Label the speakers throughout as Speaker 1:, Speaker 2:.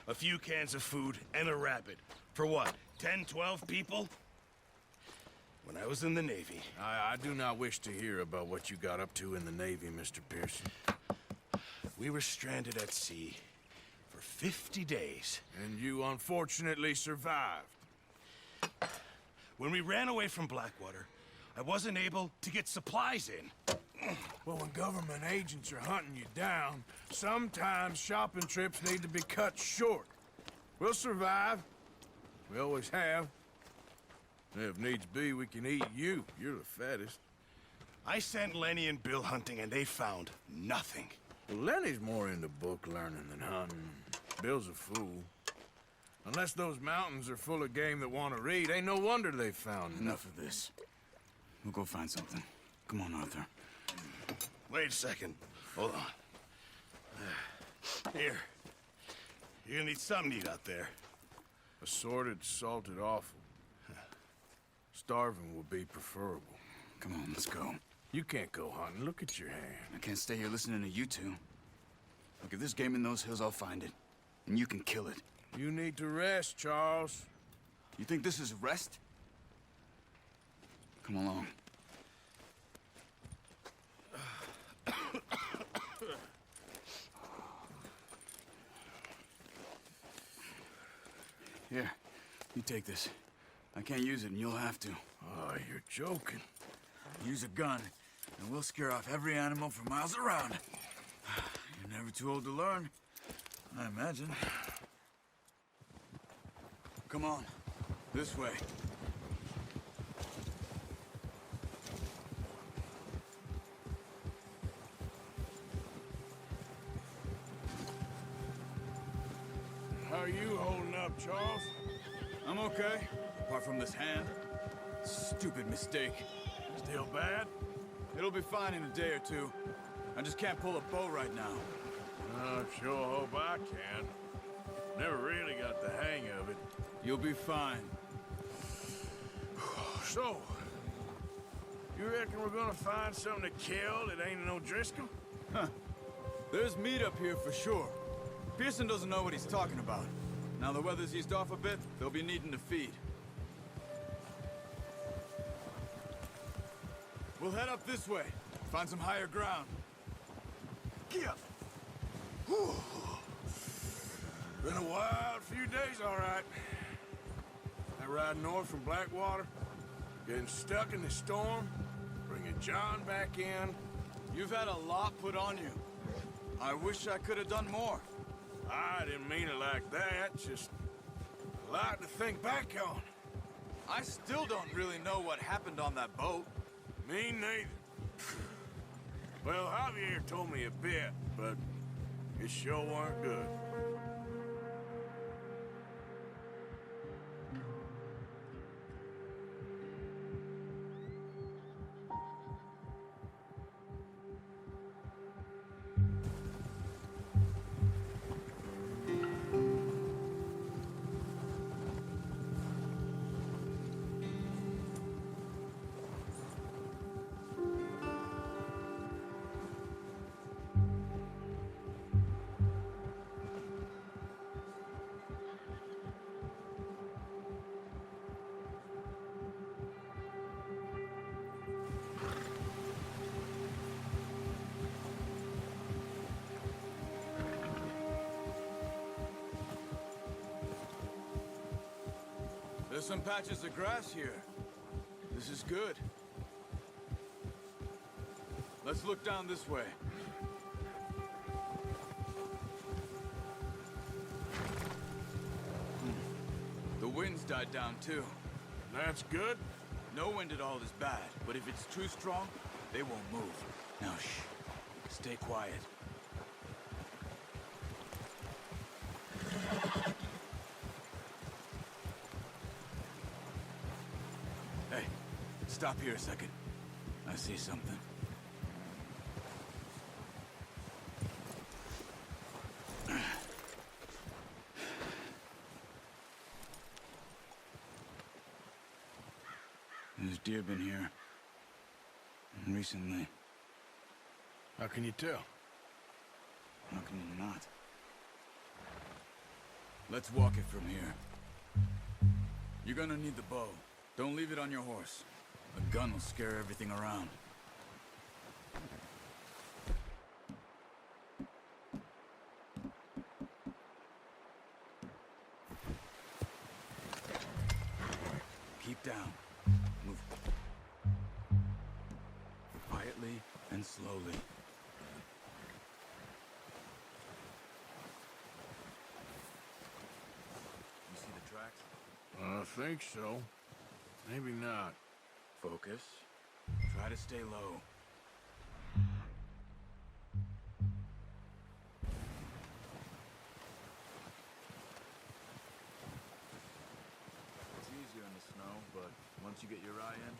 Speaker 1: a few cans of food, and a rabbit. For what, 10, 12 people? When I was in the Navy...
Speaker 2: I do not wish to hear about what you got up to in the Navy, Mr. Pearson.
Speaker 1: We were stranded at sea for 50 days.
Speaker 2: And you unfortunately survived.
Speaker 1: When we ran away from Blackwater, I wasn't able to get supplies in.
Speaker 2: Well, when government agents are hunting you down, sometimes shopping trips need to be cut short. We'll survive. We always have. If needs be, we can eat you. You're the fattest.
Speaker 1: I sent Lenny and Bill hunting, and they found nothing.
Speaker 2: Well, Lenny's more into book learning than hunting. Bill's a fool. Unless those mountains are full of game that want to read, ain't no wonder they found
Speaker 3: Enough of this. We'll go find something. Come on, Arthur.
Speaker 1: Wait a second. Hold on. Here. You're gonna need something to eat out there.
Speaker 2: Assorted, salted offal. Starving would be preferable.
Speaker 3: Come on, let's go.
Speaker 2: You can't go hunting. Look at your hand.
Speaker 3: I can't stay here listening to you two. Look, if there's game in those hills, I'll find it. And you can kill it.
Speaker 2: You need to rest, Charles.
Speaker 3: You think this is rest? Come along. Here, you take this. I can't use it, and you'll have to.
Speaker 2: Oh, you're joking.
Speaker 3: Use a gun, and we'll scare off every animal for miles around. You're never too old to learn, I imagine. Come on, this way.
Speaker 2: How are you holding up, Charles?
Speaker 3: I'm okay, apart from this hand. Stupid mistake.
Speaker 2: Still bad?
Speaker 3: It'll be fine in a day or two. I just can't pull a bow right now.
Speaker 2: I sure hope I can. Never really got the hang of it.
Speaker 3: You'll be fine.
Speaker 2: So, you reckon we're gonna find something to kill that ain't no Driscoll?
Speaker 3: Huh. There's meat up here for sure. Pearson doesn't know what he's talking about. Now the weather's eased off a bit, they'll be needing to feed. We'll head up this way. Find some higher ground.
Speaker 2: Yeah. Whew. Been a wild few days, all right. That ride north from Blackwater, getting stuck in the storm, bringing John back in.
Speaker 3: You've had a lot put on you. I wish I could have done more.
Speaker 2: I didn't mean it like that, just a lot to think back on.
Speaker 3: I still don't really know what happened on that boat.
Speaker 2: Me neither. Well, Javier told me a bit, but it sure weren't good.
Speaker 3: There's some patches of grass here. This is good. Let's look down this way. The wind's died down too.
Speaker 2: That's good.
Speaker 3: No wind at all is bad, but if it's too strong, they won't move. Now shh. Stay quiet. Hey, stop here a second. I see something. There's deer been here. Recently.
Speaker 2: How can you tell?
Speaker 3: How can you not? Let's walk it from here. You're gonna need the bow. Don't leave it on your horse. A gun will scare everything around. Keep down. Move quietly and slowly. You see the tracks?
Speaker 2: I think so. Maybe not.
Speaker 3: Focus. Try to stay low. It's easier in the snow, but once you get your eye in,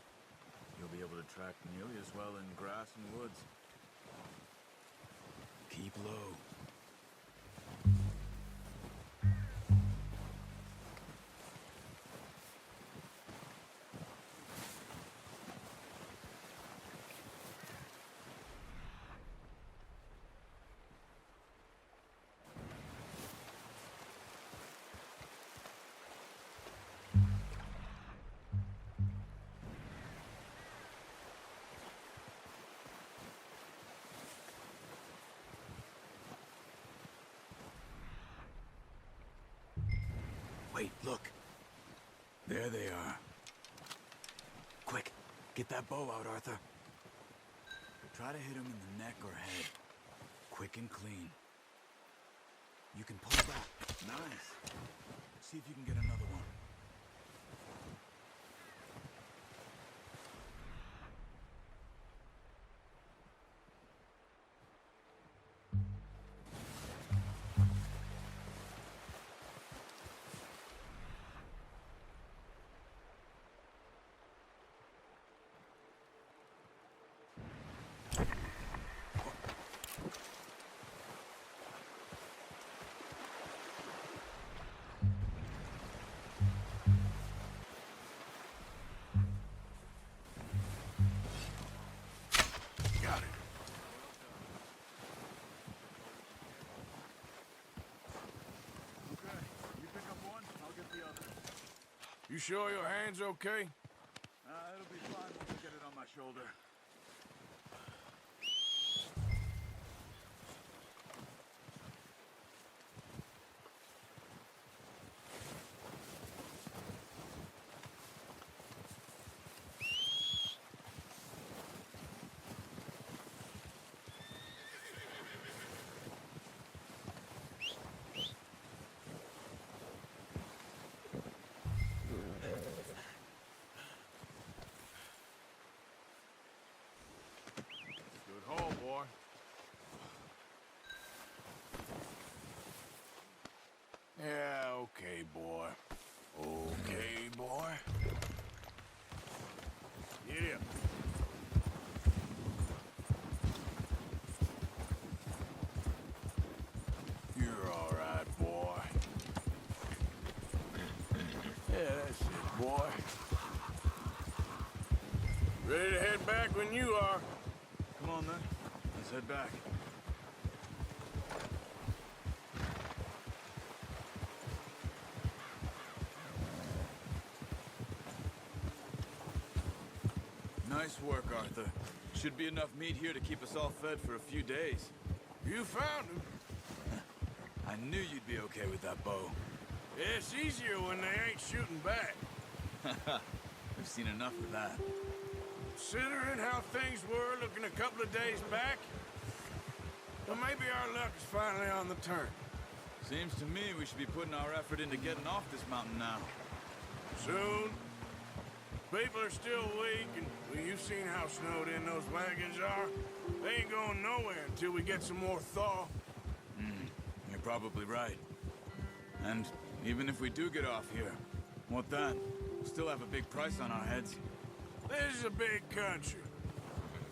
Speaker 3: you'll be able to track nearly as well in grass and woods. Keep low. Wait, look. There they are. Quick, get that bow out, Arthur. Try to hit him in the neck or head. Quick and clean. You can pull back. Nice. See if you can get another one.
Speaker 2: Got it.
Speaker 3: Okay, you pick up one, I'll get the other.
Speaker 2: You sure your hand's okay?
Speaker 3: It'll be fine once I get it on my shoulder.
Speaker 2: Good haul, boy. Yeah, okay, boy. Okay, boy. Get up. You're all right, boy. Yeah, that's it, boy. Ready to head back when you are.
Speaker 3: Come on, then. Let's head back. Nice work, Arthur. Should be enough meat here to keep us all fed for a few days.
Speaker 2: You found him.
Speaker 3: I knew you'd be okay with that bow.
Speaker 2: It's easier when they ain't shooting back.
Speaker 3: We've seen enough of that.
Speaker 2: Considering how things were looking a couple of days back, well, maybe our luck is finally on the turn.
Speaker 3: Seems to me we should be putting our effort into getting off this mountain now.
Speaker 2: Soon. People are still weak, and well, you've seen how snowed in those wagons are. They ain't going nowhere until we get some more thaw.
Speaker 3: You're probably right. And even if we do get off here, what then? We'll still have a big price on our heads.
Speaker 2: This is a big country.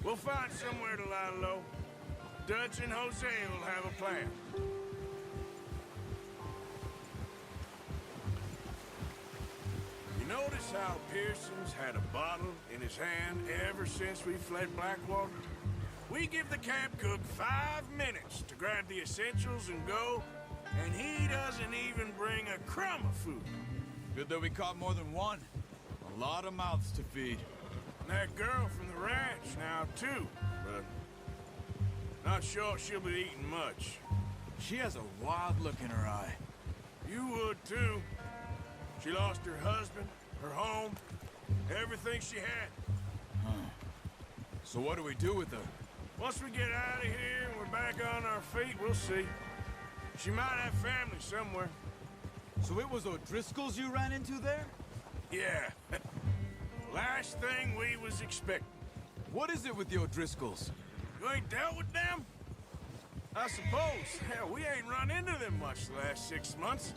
Speaker 2: We'll find somewhere to lie low. Dutch and Jose will have a plan. You notice how Pearson's had a bottle in his hand ever since we fled Blackwater? We give the camp cook 5 minutes to grab the essentials and go, and he doesn't even bring a crumb of food.
Speaker 3: Good that we caught more than one. A lot of mouths to feed.
Speaker 2: And that girl from the ranch now, too, but not sure she'll be eating much.
Speaker 3: She has a wild look in her eye.
Speaker 2: You would, too. She lost her husband, her home, everything she had.
Speaker 3: So what do we do with her?
Speaker 2: Once we get out of here and we're back on our feet, we'll see. She might have family somewhere.
Speaker 3: So it was O'Driscoll's you ran into there?
Speaker 2: Yeah. Last thing we was expecting.
Speaker 3: What is it with the O'Driscolls?
Speaker 2: You ain't dealt with them? I suppose. Hell, we ain't run into them much the last 6 months.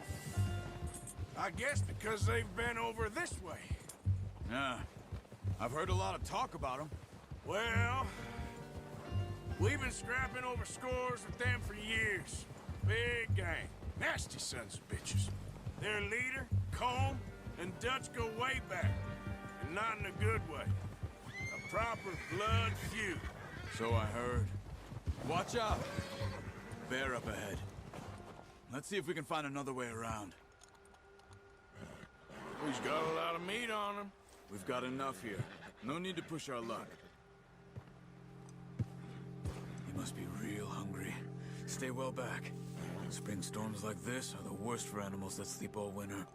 Speaker 2: I guess because they've been over this way.
Speaker 3: Yeah. I've heard a lot of talk about them.
Speaker 2: Well, we've been scrapping over scores with them for years. Big gang. Nasty sons of bitches. Their leader, Combe, and Dutch go way back. And not in a good way. A proper blood feud.
Speaker 3: So I heard. Watch out. Bear up ahead. Let's see if we can find another way around.
Speaker 2: He's got a lot of meat on him.
Speaker 3: We've got enough here. No need to push our luck. He must be real hungry. Stay well back. Spring storms like this are the worst for animals that sleep all winter.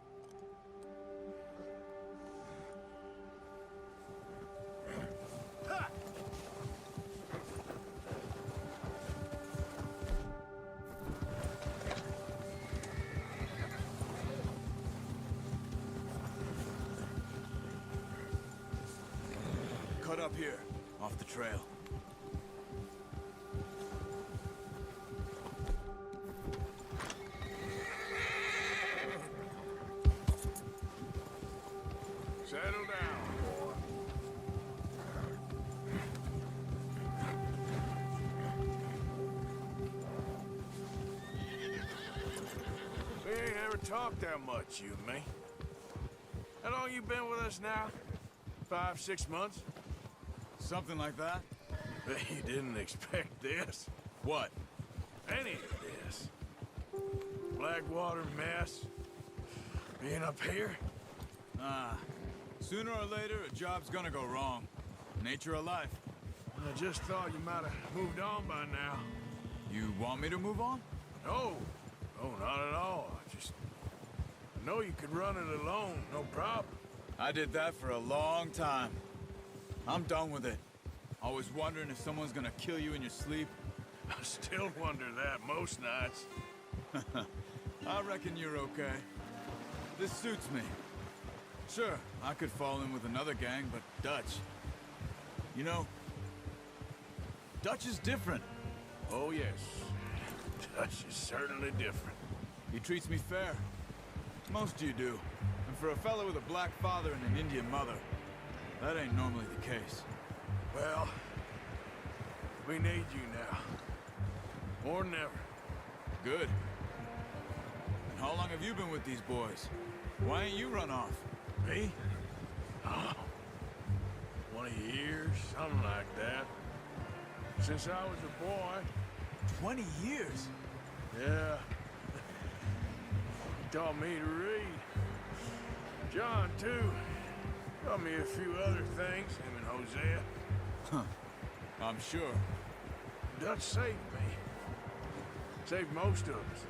Speaker 3: Cut up here, off the trail.
Speaker 2: Settle down, boy. We ain't ever talked that much, you and me. How long you been with us now? 5, 6 months?
Speaker 3: Something like that?
Speaker 2: Bet you didn't expect this.
Speaker 3: What?
Speaker 2: Any of this. Blackwater mess. Being up here.
Speaker 3: Sooner or later, a job's gonna go wrong. Nature of life.
Speaker 2: I just thought you might have moved on by now.
Speaker 3: You want me to move on?
Speaker 2: No. No, not at all. I know you could run it alone, no problem.
Speaker 3: I did that for a long time. I'm done with it. Always wondering if someone's gonna kill you in your sleep.
Speaker 2: I still wonder that most nights.
Speaker 3: I reckon you're okay. This suits me. Sure, I could fall in with another gang, but Dutch... You know, Dutch is different.
Speaker 2: Oh, yes. Dutch is certainly different.
Speaker 3: He treats me fair. Most of you do. And for a fellow with a black father and an Indian mother, that ain't normally the case.
Speaker 2: Well, we need you now. More than ever.
Speaker 3: Good. And how long have you been with these boys? Why ain't you run off?
Speaker 2: Me? Oh, 20 years, something like that. Since I was a boy.
Speaker 3: 20 years?
Speaker 2: Yeah. He taught me to read. John, too. Taught me a few other things, him and Hosea.
Speaker 3: Huh. I'm sure.
Speaker 2: Dutch saved me. Saved most of us.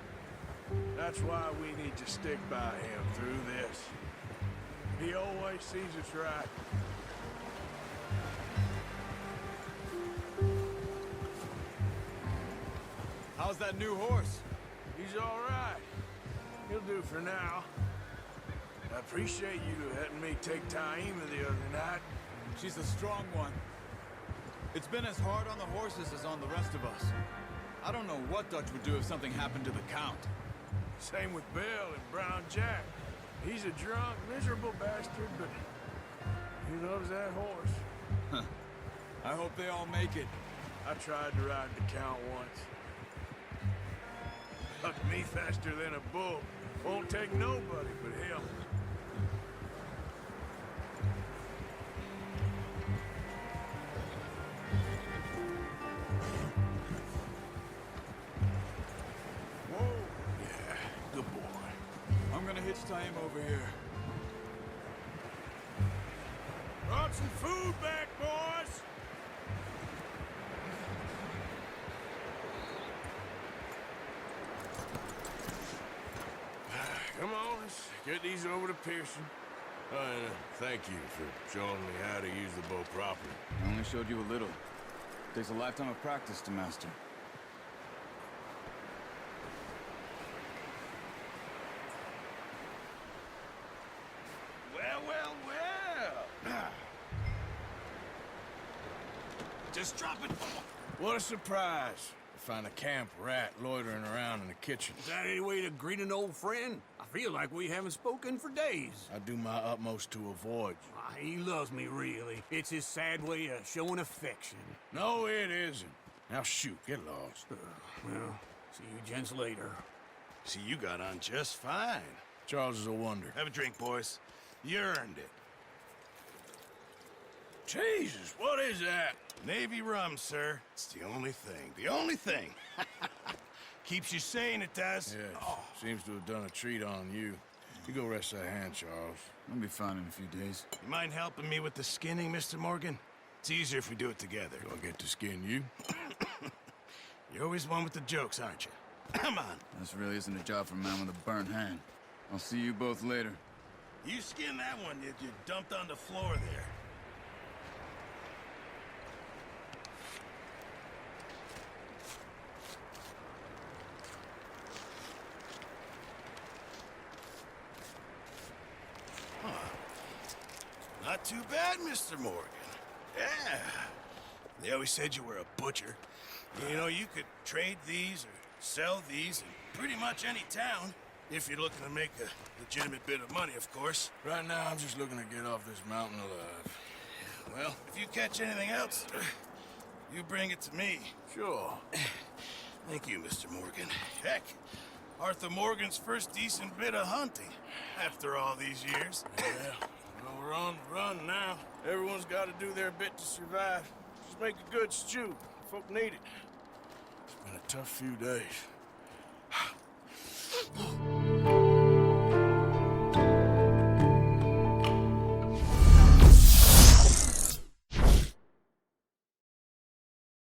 Speaker 2: That's why we need to stick by him through this. He always sees us right.
Speaker 3: How's that new horse?
Speaker 2: He's all right. He'll do for now. I appreciate you letting me take Taima the other night.
Speaker 3: She's a strong one. It's been as hard on the horses as on the rest of us. I don't know what Dutch would do if something happened to the Count.
Speaker 2: Same with Bill and Brown Jack. He's a drunk, miserable bastard, but he loves that horse.
Speaker 3: I hope they all make it.
Speaker 2: I tried to ride the Count once. Hucked me faster than a bull. Won't take nobody but him. Whoa, yeah.
Speaker 3: Let's tie him over here.
Speaker 2: Brought some food back, boys! Come on, let's get these over to Pearson. And thank you for showing me how to use the bow properly.
Speaker 3: I only showed you a little. Takes a lifetime of practice to master.
Speaker 1: Well, well, well. Just drop it.
Speaker 2: What a surprise. To find a camp rat loitering around in the kitchen.
Speaker 4: Is that any way to greet an old friend? I feel like we haven't spoken for days.
Speaker 2: I do my utmost to avoid you.
Speaker 4: He loves me, really. It's his sad way of showing affection.
Speaker 2: No, it isn't. Now shoot, get lost.
Speaker 4: Well, see you gents later.
Speaker 1: See, you got on just fine.
Speaker 2: Charles is a wonder.
Speaker 1: Have a drink, boys. You earned it.
Speaker 2: Jesus, what is that?
Speaker 1: Navy rum, sir. It's the only thing. The only thing. Keeps you sane, it does.
Speaker 2: Yes, seems to have done a treat on you. You go rest that hand, Charles.
Speaker 3: I'll be fine in a few days.
Speaker 1: You mind helping me with the skinning, Mr. Morgan? It's easier if we do it together.
Speaker 2: Do I get to skin you?
Speaker 1: You're always one with the jokes, aren't you? Come on.
Speaker 3: This really isn't a job for a man with a burnt hand. I'll see you both later.
Speaker 1: You skinned that one that you dumped on the floor there. Not too bad, Mr. Morgan. Yeah. They always said you were a butcher. You know, you could trade these or sell these in pretty much any town. If you're looking to make a legitimate bit of money, of course.
Speaker 2: Right now, I'm just looking to get off this mountain alive.
Speaker 1: Well, if you catch anything else, you bring it to me.
Speaker 2: Sure.
Speaker 1: Thank you, Mr. Morgan. Heck, Arthur Morgan's first decent bit of hunting after all these years.
Speaker 2: Yeah. Well, we're on the run now. Everyone's got to do their bit to survive. Just make a good stew. Folk need it. It's been a tough few days.